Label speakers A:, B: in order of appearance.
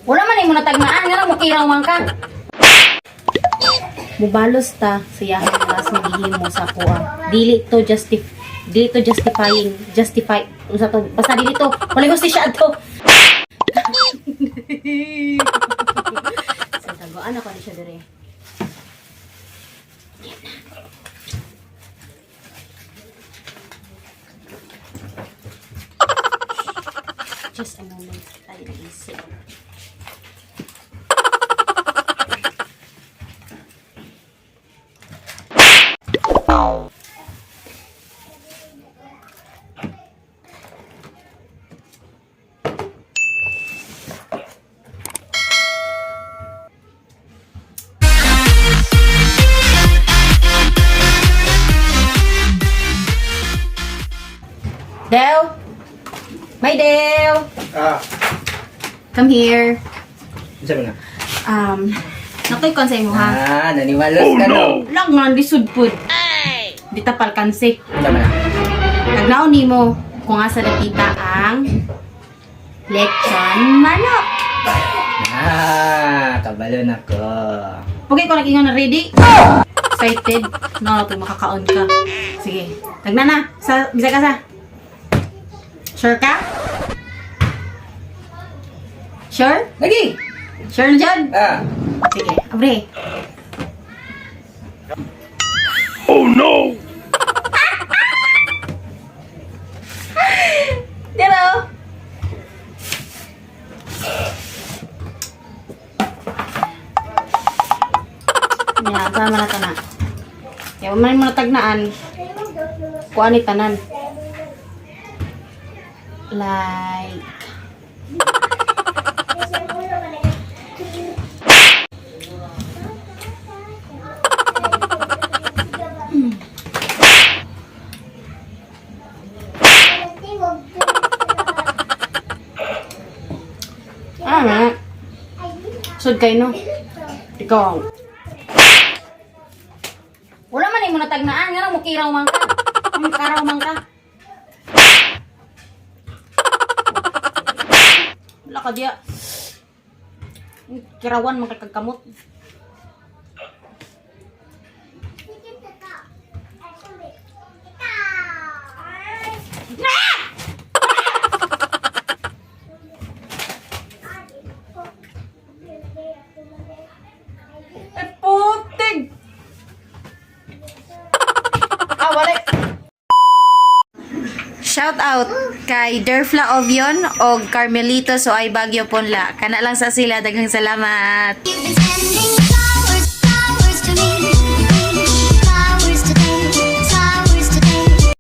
A: Wala man mo natagmaan nga lang mukiraw man ka. Mubalos ta siyahan mas maghihimo sa kuha. Dili to justify unsa to basta dili to wala hustisya to. Sa tagoan ako ni siya dire. Just a moment, tayo naisip. Del! My Del! Come here.
B: Sabi na.
A: Nakoy kon sa imo ha.
B: Naniwalas ka no.
A: Lang man lisod pud. Di tapal kansik.
B: Sabi na.
A: Nagnaon nimo kung asa nakita ang lechon manok.
B: Kabalo na ko.
A: Pugay ko lagi nga na ready. Excited. No, ito makakaon ka. Sige. Tagna na. Bisa ka sa. Sure ka? Sure?
B: Lagi!
A: Sure na dyan? Sige. Abre.
C: Oh no!
A: Dito. Yan, sama na ito na. Kaya man mo natagnaan. Kuha ni tanan. Like. Sud kay no. Ikaw. Wala man mo natagnaan nga lang mukiraw man ka. Mukaraw man ka. Wala ka diya. Kirawan man kagkamot. Putig! Wala. Shout out kay Derfla Ovion o Carmelito so ay Bagyo Ponla. Kana lang sa sila, daghang salamat.